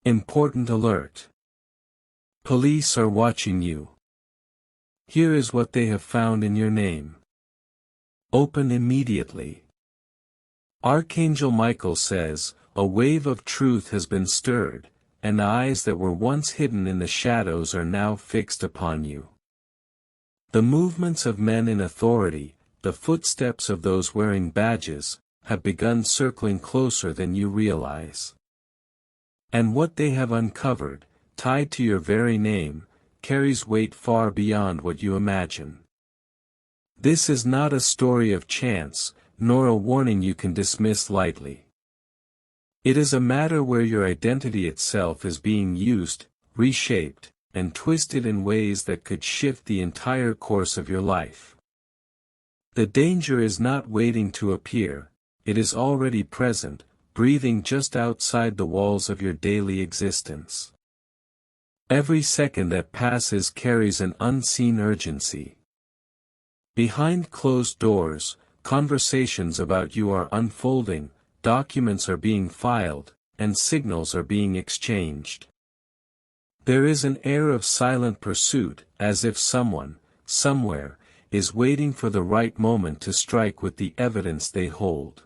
Important alert. Police are watching you. Here is what they have found in your name. Open immediately. Archangel Michael says, a wave of truth has been stirred, and eyes that were once hidden in the shadows are now fixed upon you. The movements of men in authority, the footsteps of those wearing badges, have begun circling closer than you realize. And what they have uncovered, tied to your very name, carries weight far beyond what you imagine. This is not a story of chance, nor a warning you can dismiss lightly. It is a matter where your identity itself is being used, reshaped, and twisted in ways that could shift the entire course of your life. The danger is not waiting to appear, it is already present, breathing just outside the walls of your daily existence. Every second that passes carries an unseen urgency. Behind closed doors, conversations about you are unfolding, documents are being filed, and signals are being exchanged. There is an air of silent pursuit, as if someone, somewhere, is waiting for the right moment to strike with the evidence they hold.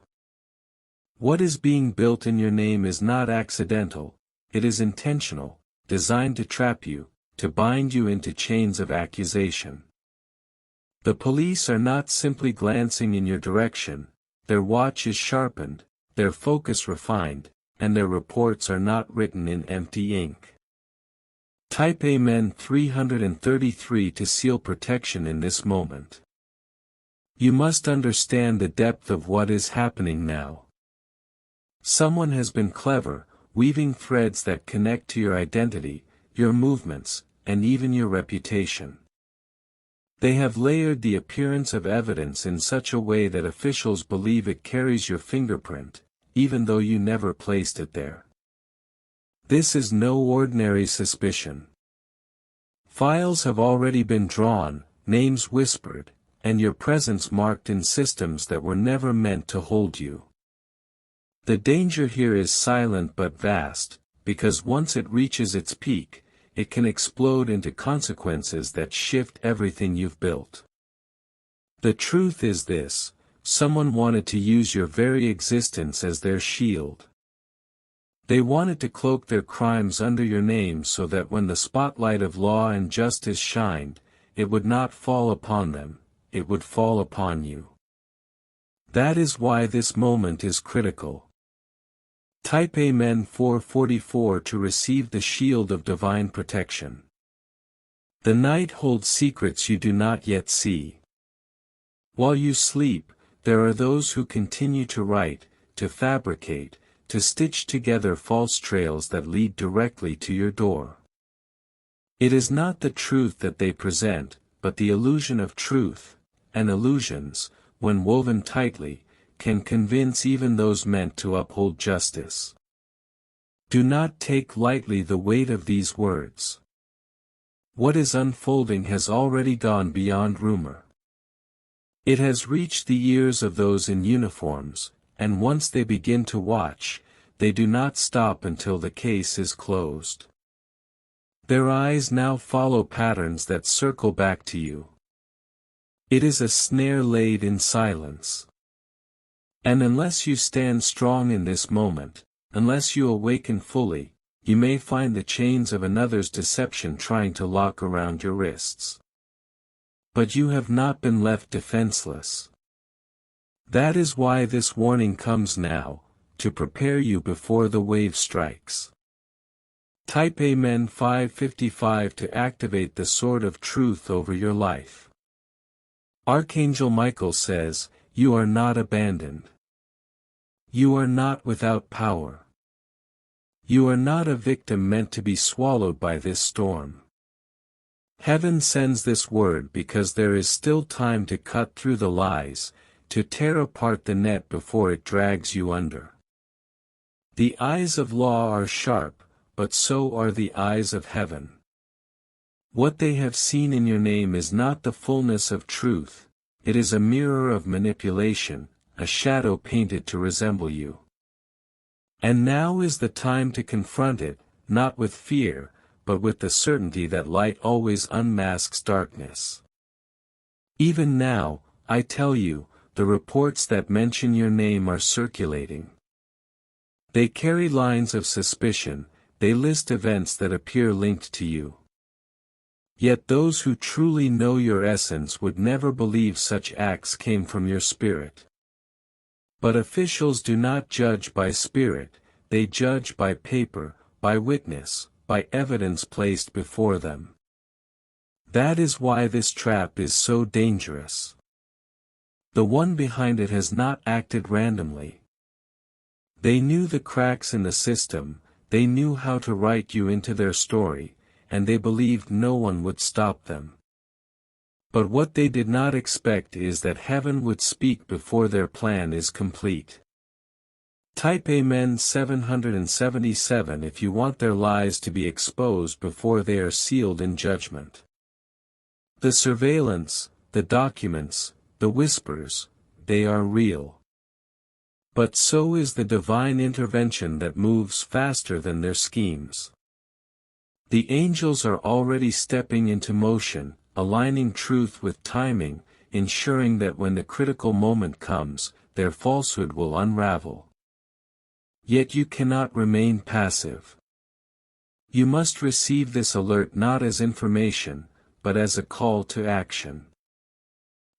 What is being built in your name is not accidental, it is intentional, designed to trap you, to bind you into chains of accusation. The police are not simply glancing in your direction, their watch is sharpened, their focus refined, and their reports are not written in empty ink. Type Amen 333 to seal protection in this moment. You must understand the depth of what is happening now. Someone has been clever, weaving threads that connect to your identity, your movements, and even your reputation. They have layered the appearance of evidence in such a way that officials believe it carries your fingerprint, even though you never placed it there. This is no ordinary suspicion. Files have already been drawn, names whispered, and your presence marked in systems that were never meant to hold you. The danger here is silent but vast, because once it reaches its peak, it can explode into consequences that shift everything you've built. The truth is this: someone wanted to use your very existence as their shield. They wanted to cloak their crimes under your name so that when the spotlight of law and justice shined, it would not fall upon them, it would fall upon you. That is why this moment is critical. Type Amen 444 to receive the shield of divine protection. The night holds secrets you do not yet see. While you sleep, there are those who continue to write, to fabricate, to stitch together false trails that lead directly to your door. It is not the truth that they present, but the illusion of truth, and illusions, when woven tightly, can convince even those meant to uphold justice. Do not take lightly the weight of these words. What is unfolding has already gone beyond rumor. It has reached the ears of those in uniforms, and once they begin to watch, they do not stop until the case is closed. Their eyes now follow patterns that circle back to you. It is a snare laid in silence. And unless you stand strong in this moment, unless you awaken fully, you may find the chains of another's deception trying to lock around your wrists. But you have not been left defenseless. That is why this warning comes now, to prepare you before the wave strikes. Type Amen 555 to activate the sword of truth over your life. Archangel Michael says, you are not abandoned. You are not without power. You are not a victim meant to be swallowed by this storm. Heaven sends this word because there is still time to cut through the lies, to tear apart the net before it drags you under. The eyes of law are sharp, but so are the eyes of heaven. What they have seen in your name is not the fullness of truth, it is a mirror of manipulation, a shadow painted to resemble you. And now is the time to confront it, not with fear, but with the certainty that light always unmasks darkness. Even now, I tell you, the reports that mention your name are circulating. They carry lines of suspicion, they list events that appear linked to you. Yet those who truly know your essence would never believe such acts came from your spirit. But officials do not judge by spirit, they judge by paper, by witness, by evidence placed before them. That is why this trap is so dangerous. The one behind it has not acted randomly. They knew the cracks in the system, they knew how to write you into their story, and they believed no one would stop them. But what they did not expect is that heaven would speak before their plan is complete. Type Amen 777 if you want their lies to be exposed before they are sealed in judgment. The surveillance, the documents, the whispers, they are real. But so is the divine intervention that moves faster than their schemes. The angels are already stepping into motion, aligning truth with timing, ensuring that when the critical moment comes, their falsehood will unravel. Yet you cannot remain passive. You must receive this alert not as information, but as a call to action.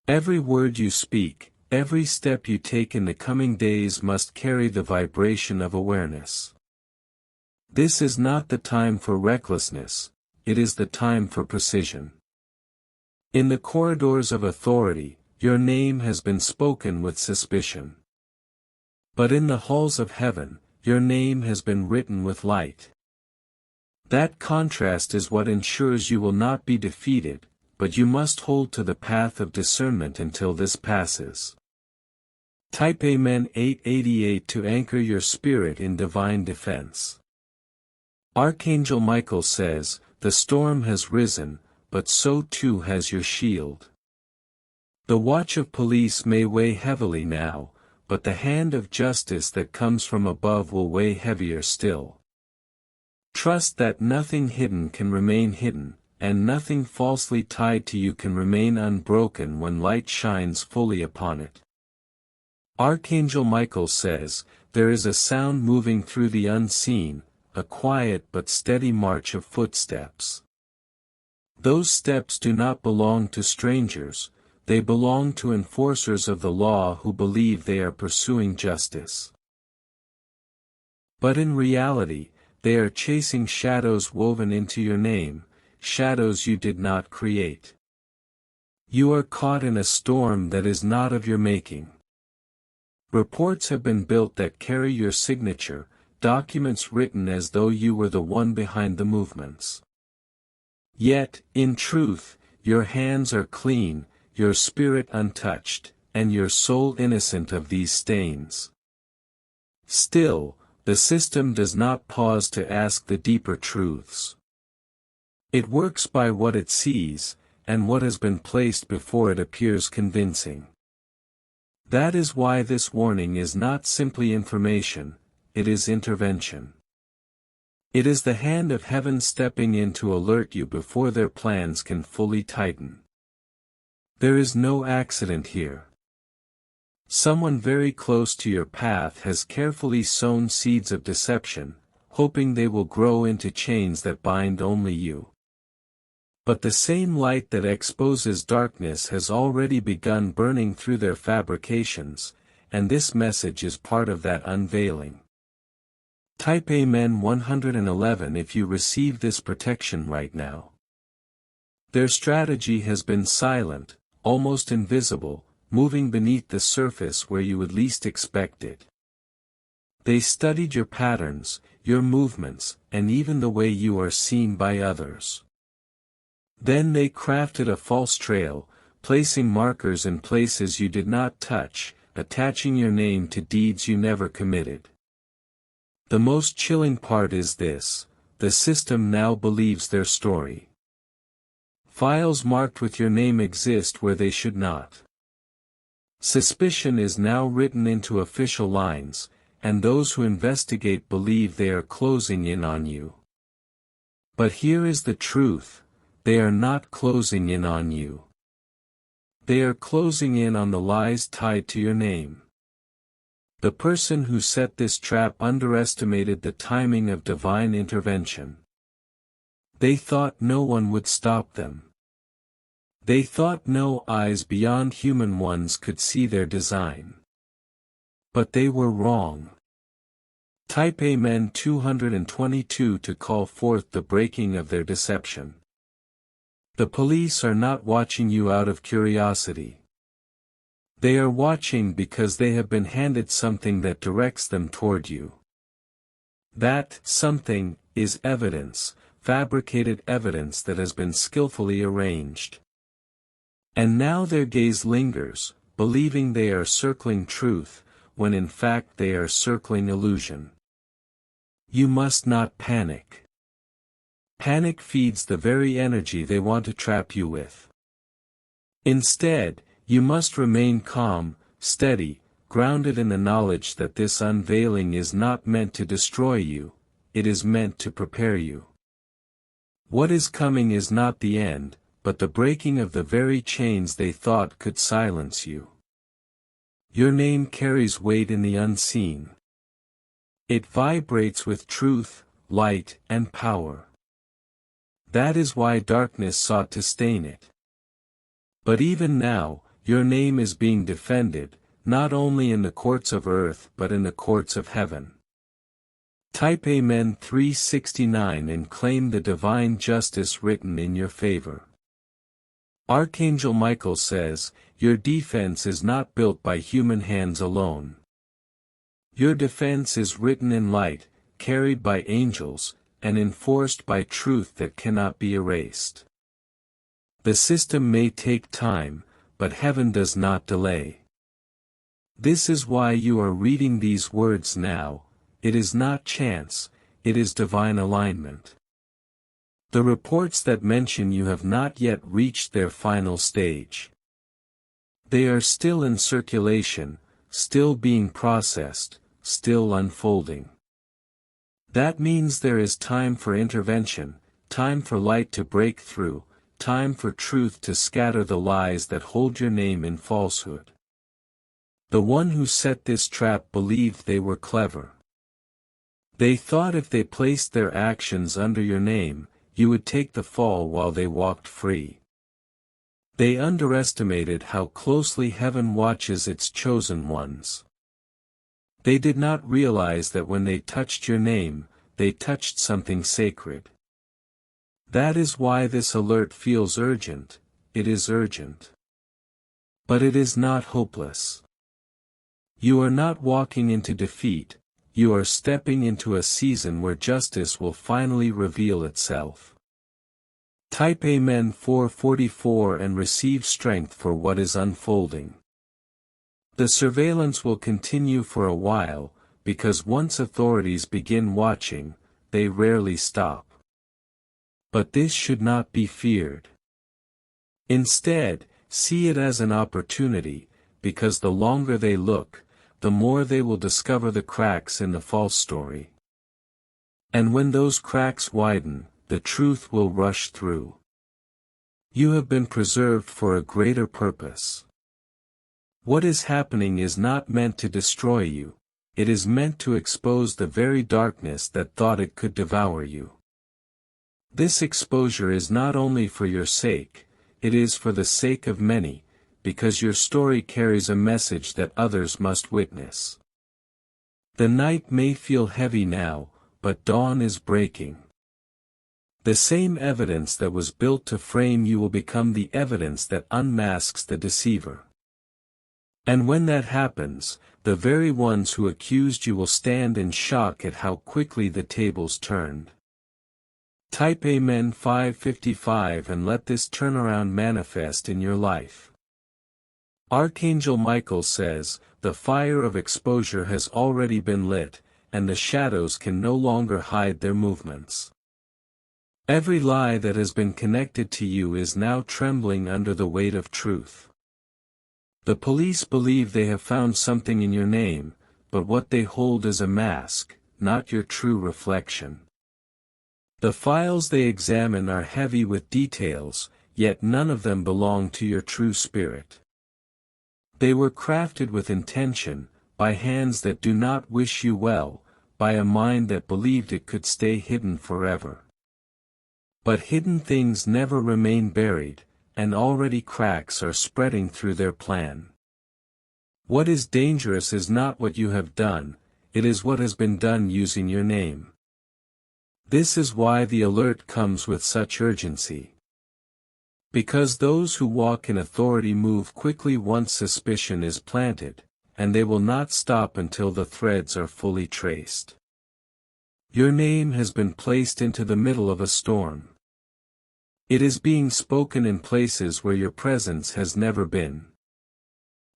Every word you speak, every step you take in the coming days must carry the vibration of awareness. This is not the time for recklessness, it is the time for precision. In the corridors of authority, your name has been spoken with suspicion. But in the halls of heaven, your name has been written with light. That contrast is what ensures you will not be defeated, but you must hold to the path of discernment until this passes. Type Amen 888 to anchor your spirit in divine defense. Archangel Michael says, "The storm has risen, but so too has your shield." The watch of police may weigh heavily now, but the hand of justice that comes from above will weigh heavier still. Trust that nothing hidden can remain hidden, and nothing falsely tied to you can remain unbroken when light shines fully upon it. Archangel Michael says, "There is a sound moving through the unseen, a quiet but steady march of footsteps." Those steps do not belong to strangers, they belong to enforcers of the law who believe they are pursuing justice. But in reality, they are chasing shadows woven into your name, shadows you did not create. You are caught in a storm that is not of your making. Reports have been built that carry your signature, documents written as though you were the one behind the movements. Yet, in truth, your hands are clean, your spirit untouched, and your soul innocent of these stains. Still, the system does not pause to ask the deeper truths. It works by what it sees, and what has been placed before it appears convincing. That is why this warning is not simply information, it is intervention. It is the hand of heaven stepping in to alert you before their plans can fully tighten. There is no accident here. Someone very close to your path has carefully sown seeds of deception, hoping they will grow into chains that bind only you. But the same light that exposes darkness has already begun burning through their fabrications, and this message is part of that unveiling. Type Amen 111 if you receive this protection right now. Their strategy has been silent, almost invisible, moving beneath the surface where you would least expect it. They studied your patterns, your movements, and even the way you are seen by others. Then they crafted a false trail, placing markers in places you did not touch, attaching your name to deeds you never committed. The most chilling part is this: the system now believes their story. Files marked with your name exist where they should not. Suspicion is now written into official lines, and those who investigate believe they are closing in on you. But here is the truth, they are not closing in on you. They are closing in on the lies tied to your name. The person who set this trap underestimated the timing of divine intervention. They thought no one would stop them. They thought no eyes beyond human ones could see their design. But they were wrong. Type Amen 222 to call forth the breaking of their deception. The police are not watching you out of curiosity. They are watching because they have been handed something that directs them toward you. That something is evidence, fabricated evidence that has been skillfully arranged. And now their gaze lingers, believing they are circling truth, when in fact they are circling illusion. You must not panic. Panic feeds the very energy they want to trap you with. Instead, you must remain calm, steady, grounded in the knowledge that this unveiling is not meant to destroy you, it is meant to prepare you. What is coming is not the end, but the breaking of the very chains they thought could silence you. Your name carries weight in the unseen. It vibrates with truth, light, and power. That is why darkness sought to stain it. But even now, your name is being defended, not only in the courts of earth but in the courts of heaven. Type Amen 369 and claim the divine justice written in your favor. Archangel Michael says, your defense is not built by human hands alone. Your defense is written in light, carried by angels, and enforced by truth that cannot be erased. The system may take time, but heaven does not delay. This is why you are reading these words now, it is not chance, it is divine alignment. The reports that mention you have not yet reached their final stage. They are still in circulation, still being processed, still unfolding. That means there is time for intervention, time for light to break through, time for truth to scatter the lies that hold your name in falsehood. The one who set this trap believed they were clever. They thought if they placed their actions under your name, you would take the fall while they walked free. They underestimated how closely heaven watches its chosen ones. They did not realize that when they touched your name, they touched something sacred. That is why this alert feels urgent, it is urgent. But it is not hopeless. You are not walking into defeat, you are stepping into a season where justice will finally reveal itself. Type Amen 444 and receive strength for what is unfolding. The surveillance will continue for a while, because once authorities begin watching, they rarely stop. But this should not be feared. Instead, see it as an opportunity, because the longer they look, the more they will discover the cracks in the false story. And when those cracks widen, the truth will rush through. You have been preserved for a greater purpose. What is happening is not meant to destroy you, it is meant to expose the very darkness that thought it could devour you. This exposure is not only for your sake, it is for the sake of many, because your story carries a message that others must witness. The night may feel heavy now, but dawn is breaking. The same evidence that was built to frame you will become the evidence that unmasks the deceiver. And when that happens, the very ones who accused you will stand in shock at how quickly the tables turned. Type Amen 555 and let this turnaround manifest in your life. Archangel Michael says, the fire of exposure has already been lit, and the shadows can no longer hide their movements. Every lie that has been connected to you is now trembling under the weight of truth. The police believe they have found something in your name, but what they hold is a mask, not your true reflection. The files they examine are heavy with details, yet none of them belong to your true spirit. They were crafted with intention, by hands that do not wish you well, by a mind that believed it could stay hidden forever. But hidden things never remain buried, and already cracks are spreading through their plan. What is dangerous is not what you have done, it is what has been done using your name. This is why the alert comes with such urgency. Because those who walk in authority move quickly once suspicion is planted, and they will not stop until the threads are fully traced. Your name has been placed into the middle of a storm. It is being spoken in places where your presence has never been.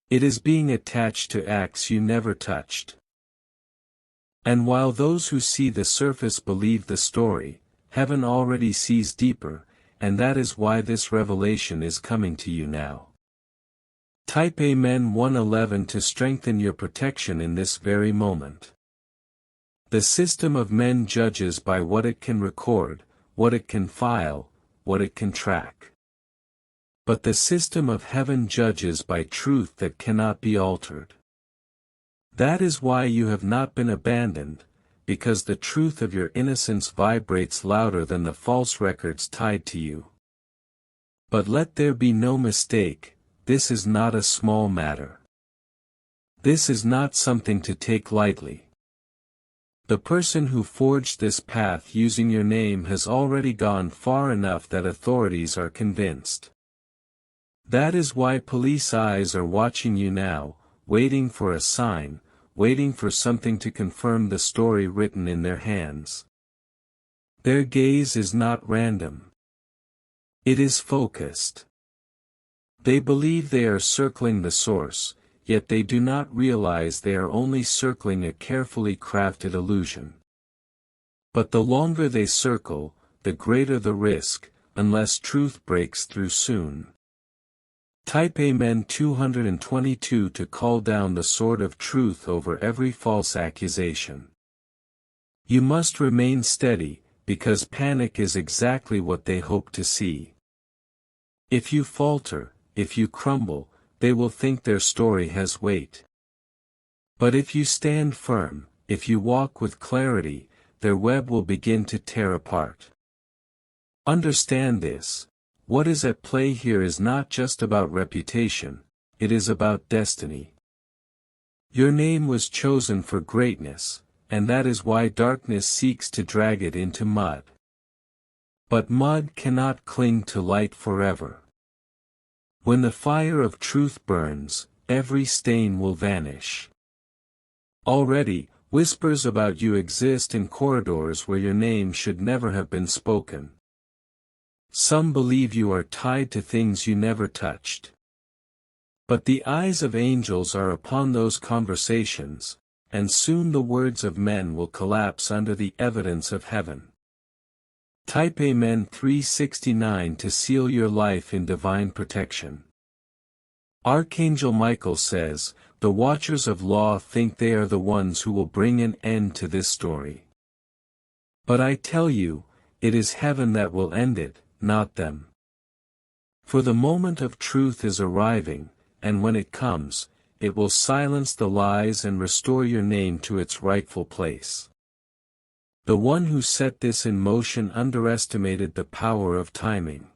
It is being attached to acts you never touched. And while those who see the surface believe the story, heaven already sees deeper, and that is why this revelation is coming to you now. Type Amen 111 to strengthen your protection in this very moment. The system of men judges by what it can record, what it can file, what it can track. But the system of heaven judges by truth that cannot be altered. That is why you have not been abandoned, because the truth of your innocence vibrates louder than the false records tied to you. But let there be no mistake, this is not a small matter. This is not something to take lightly. The person who forged this path using your name has already gone far enough that authorities are convinced. That is why police eyes are watching you now, waiting for a sign, waiting for something to confirm the story written in their hands. Their gaze is not random. It is focused. They believe they are circling the source, yet they do not realize they are only circling a carefully crafted illusion. But the longer they circle, the greater the risk, unless truth breaks through soon. Type Amen 222 to call down the sword of truth over every false accusation. You must remain steady, because panic is exactly what they hope to see. If you falter, if you crumble, they will think their story has weight. But if you stand firm, if you walk with clarity, their web will begin to tear apart. Understand this. What is at play here is not just about reputation, it is about destiny. Your name was chosen for greatness, and that is why darkness seeks to drag it into mud. But mud cannot cling to light forever. When the fire of truth burns, every stain will vanish. Already, whispers about you exist in corridors where your name should never have been spoken. Some believe you are tied to things you never touched. But the eyes of angels are upon those conversations, and soon the words of men will collapse under the evidence of heaven. Type Amen 369 to seal your life in divine protection. Archangel Michael says, the watchers of law think they are the ones who will bring an end to this story. But I tell you, it is heaven that will end it, not them. For the moment of truth is arriving, and when it comes, it will silence the lies and restore your name to its rightful place. The one who set this in motion underestimated the power of timing.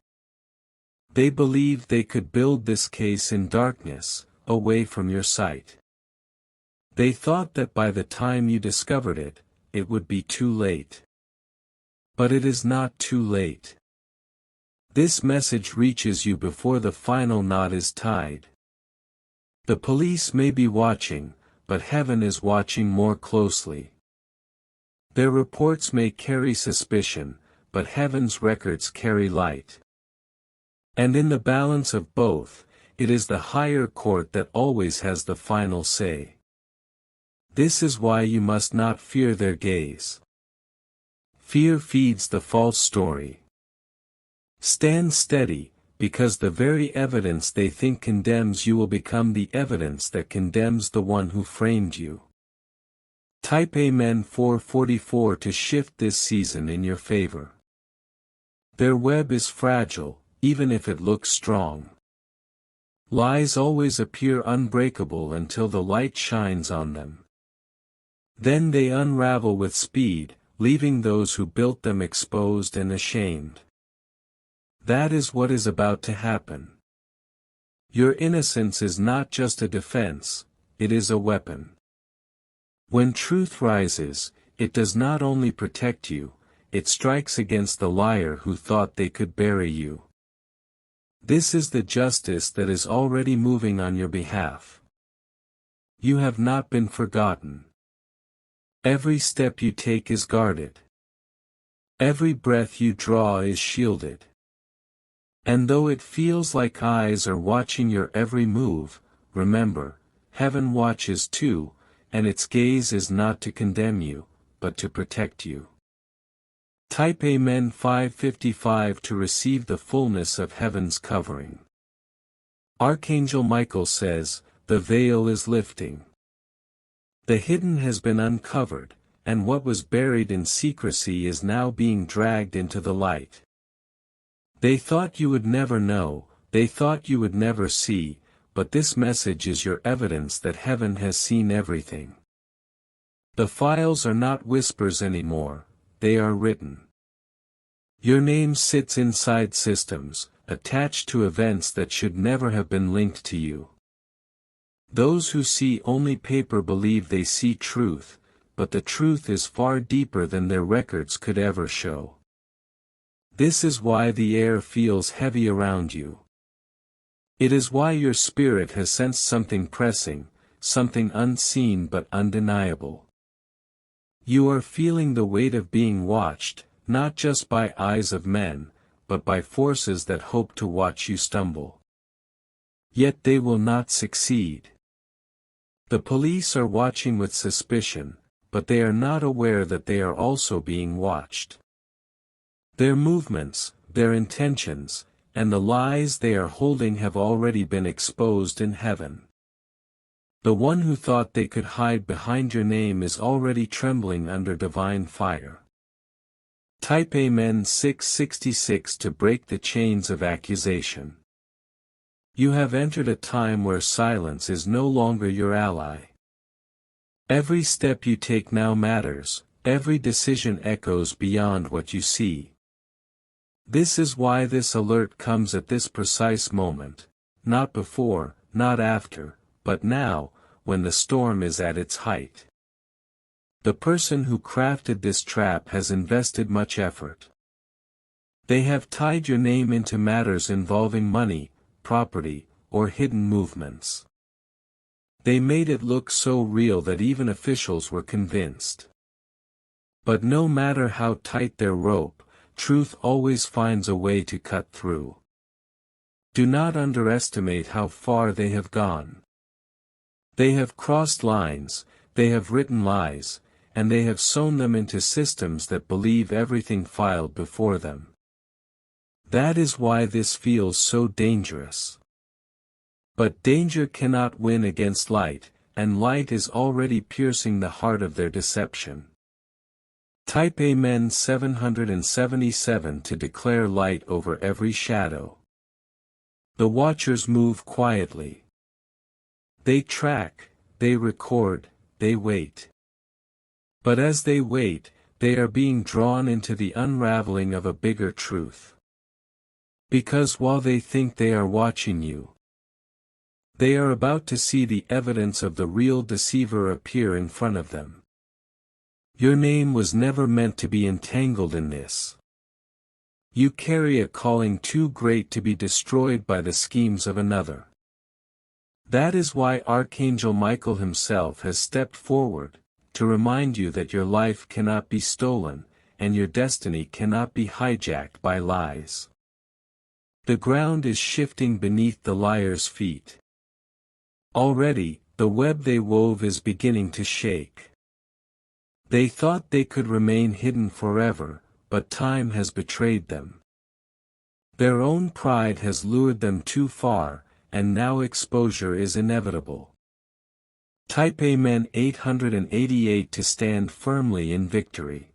They believed they could build this case in darkness, away from your sight. They thought that by the time you discovered it, it would be too late. But it is not too late. This message reaches you before the final knot is tied. The police may be watching, but heaven is watching more closely. Their reports may carry suspicion, but heaven's records carry light. And in the balance of both, it is the higher court that always has the final say. This is why you must not fear their gaze. Fear feeds the false story. Stand steady, because the very evidence they think condemns you will become the evidence that condemns the one who framed you. Type Amen 444 to shift this season in your favor. Their web is fragile, even if it looks strong. Lies always appear unbreakable until the light shines on them. Then they unravel with speed, leaving those who built them exposed and ashamed. That is what is about to happen. Your innocence is not just a defense, it is a weapon. When truth rises, it does not only protect you, it strikes against the liar who thought they could bury you. This is the justice that is already moving on your behalf. You have not been forgotten. Every step you take is guarded. Every breath you draw is shielded. And though it feels like eyes are watching your every move, remember, heaven watches too, and its gaze is not to condemn you, but to protect you. Type Amen 555 to receive the fullness of heaven's covering. Archangel Michael says, the veil is lifting. The hidden has been uncovered, and what was buried in secrecy is now being dragged into the light. They thought you would never know, they thought you would never see, but this message is your evidence that heaven has seen everything. The files are not whispers anymore, they are written. Your name sits inside systems, attached to events that should never have been linked to you. Those who see only paper believe they see truth, but the truth is far deeper than their records could ever show. This is why the air feels heavy around you. It is why your spirit has sensed something pressing, something unseen but undeniable. You are feeling the weight of being watched, not just by eyes of men, but by forces that hope to watch you stumble. Yet they will not succeed. The police are watching with suspicion, but they are not aware that they are also being watched. Their movements, their intentions, and the lies they are holding have already been exposed in heaven. The one who thought they could hide behind your name is already trembling under divine fire. Type Amen 666 to break the chains of accusation. You have entered a time where silence is no longer your ally. Every step you take now matters, every decision echoes beyond what you see. This is why this alert comes at this precise moment, not before, not after, but now, when the storm is at its height. The person who crafted this trap has invested much effort. They have tied your name into matters involving money, property, or hidden movements. They made it look so real that even officials were convinced. But no matter how tight their rope, truth always finds a way to cut through. Do not underestimate how far they have gone. They have crossed lines, they have written lies, and they have sewn them into systems that believe everything filed before them. That is why this feels so dangerous. But danger cannot win against light, and light is already piercing the heart of their deception. Type Amen 777 to declare light over every shadow. The watchers move quietly. They track, they record, they wait. But as they wait, they are being drawn into the unraveling of a bigger truth. Because while they think they are watching you, they are about to see the evidence of the real deceiver appear in front of them. Your name was never meant to be entangled in this. You carry a calling too great to be destroyed by the schemes of another. That is why Archangel Michael himself has stepped forward, to remind you that your life cannot be stolen, and your destiny cannot be hijacked by lies. The ground is shifting beneath the liar's feet. Already, the web they wove is beginning to shake. They thought they could remain hidden forever, but time has betrayed them. Their own pride has lured them too far, and now exposure is inevitable. Type Amen 888 to stand firmly in victory.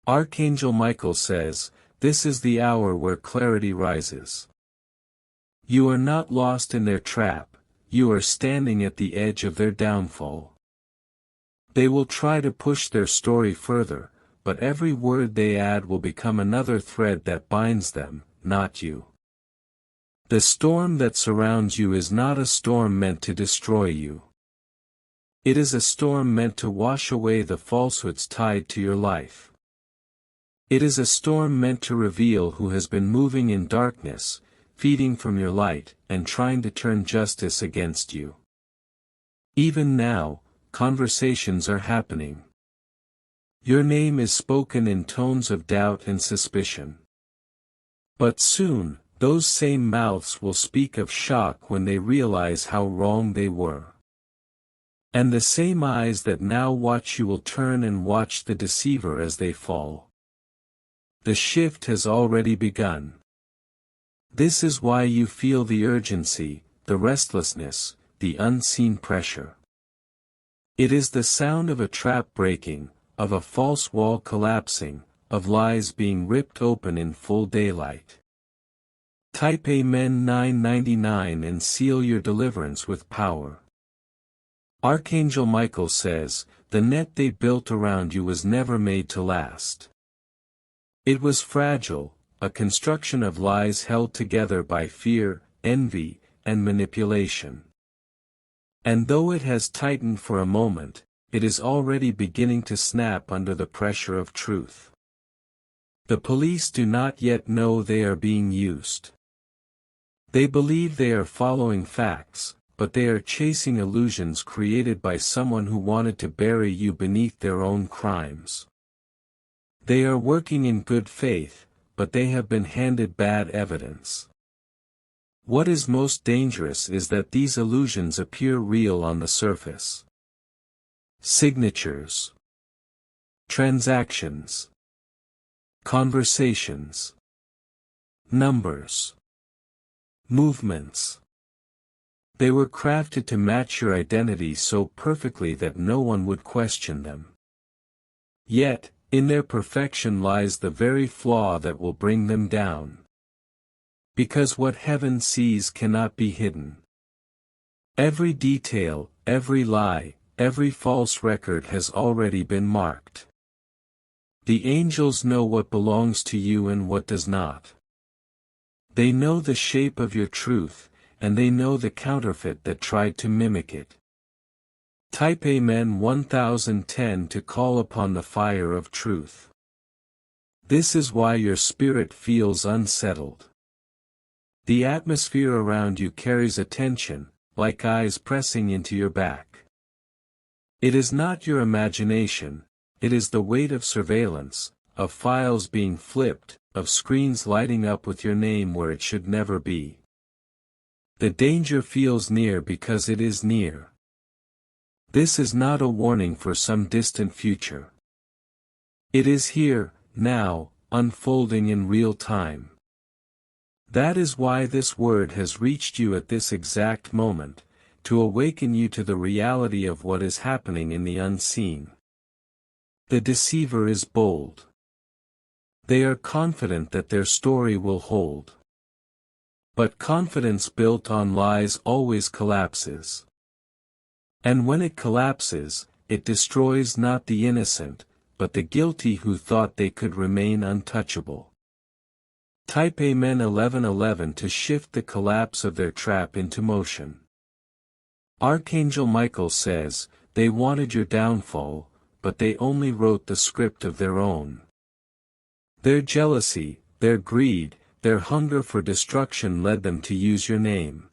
Archangel Michael says, "This is the hour where clarity rises." You are not lost in their trap, you are standing at the edge of their downfall. They will try to push their story further, but every word they add will become another thread that binds them, not you. The storm that surrounds you is not a storm meant to destroy you. It is a storm meant to wash away the falsehoods tied to your life. It is a storm meant to reveal who has been moving in darkness, feeding from your light, and trying to turn justice against you. Even now, conversations are happening. Your name is spoken in tones of doubt and suspicion. But soon, those same mouths will speak of shock when they realize how wrong they were. And the same eyes that now watch you will turn and watch the deceiver as they fall. The shift has already begun. This is why you feel the urgency, the restlessness, the unseen pressure. It is the sound of a trap breaking, of a false wall collapsing, of lies being ripped open in full daylight. Type Amen 999 and seal your deliverance with power. Archangel Michael says, "The net they built around you was never made to last. It was fragile, a construction of lies held together by fear, envy, and manipulation. And though it has tightened for a moment, it is already beginning to snap under the pressure of truth. The police do not yet know they are being used. They believe they are following facts, but they are chasing illusions created by someone who wanted to bury you beneath their own crimes. They are working in good faith, but they have been handed bad evidence. What is most dangerous is that these illusions appear real on the surface. Signatures, transactions, conversations, numbers, movements. They were crafted to match your identity so perfectly that no one would question them. Yet, in their perfection lies the very flaw that will bring them down. Because what heaven sees cannot be hidden. Every detail, every lie, every false record has already been marked. The angels know what belongs to you and what does not. They know the shape of your truth, and they know the counterfeit that tried to mimic it. Type Amen 1010 to call upon the fire of truth. This is why your spirit feels unsettled. The atmosphere around you carries a tension, like eyes pressing into your back. It is not your imagination, it is the weight of surveillance, of files being flipped, of screens lighting up with your name where it should never be. The danger feels near because it is near. This is not a warning for some distant future. It is here, now, unfolding in real time. That is why this word has reached you at this exact moment, to awaken you to the reality of what is happening in the unseen. The deceiver is bold. They are confident that their story will hold. But confidence built on lies always collapses. And when it collapses, it destroys not the innocent, but the guilty who thought they could remain untouchable. Type Amen 1111 to shift the collapse of their trap into motion. Archangel Michael says, "They wanted your downfall, but they only wrote the script of their own. Their jealousy, their greed, their hunger for destruction led them to use your name.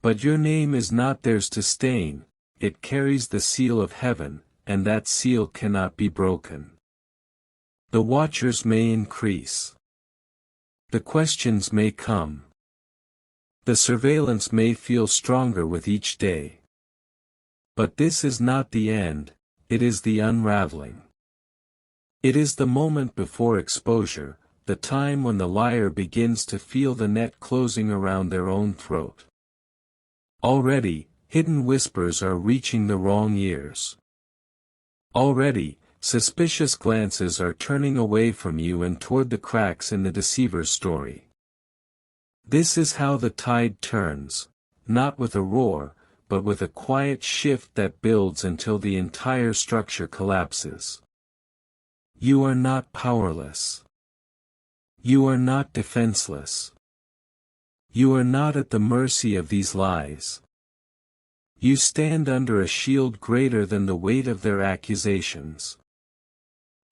But your name is not theirs to stain, it carries the seal of heaven, and that seal cannot be broken. The watchers may increase. The questions may come. The surveillance may feel stronger with each day. But this is not the end, it is the unraveling. It is the moment before exposure, the time when the liar begins to feel the net closing around their own throat. Already, Hidden whispers are reaching the wrong ears. Already, suspicious glances are turning away from you and toward the cracks in the deceiver's story. This is how the tide turns, not with a roar, but with a quiet shift that builds until the entire structure collapses. You are not powerless. You are not defenseless. You are not at the mercy of these lies. You stand under a shield greater than the weight of their accusations.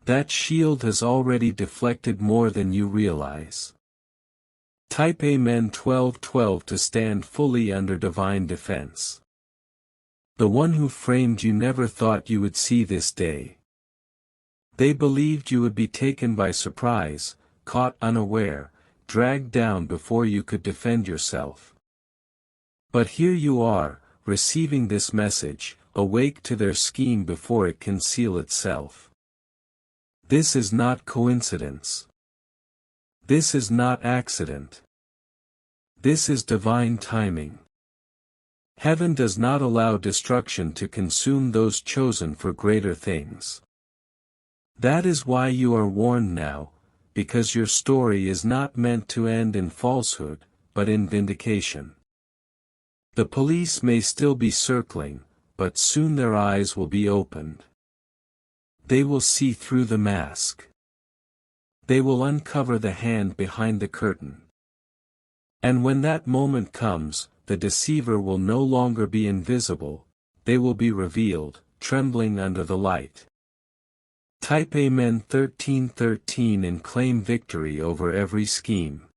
That shield has already deflected more than you realize. Type Amen 12:12 to stand fully under divine defense. The one who framed you never thought you would see this day. They believed you would be taken by surprise, caught unaware, dragged down before you could defend yourself. But here you are, receiving this message, awake to their scheme before it can seal itself. This is not coincidence. This is not accident. This is divine timing. Heaven does not allow destruction to consume those chosen for greater things. That is why you are warned now, because your story is not meant to end in falsehood, but in vindication. The police may still be circling, but soon their eyes will be opened. They will see through the mask. They will uncover the hand behind the curtain. And when that moment comes, the deceiver will no longer be invisible, they will be revealed, trembling under the light. Type Amen 13:13 and claim victory over every scheme.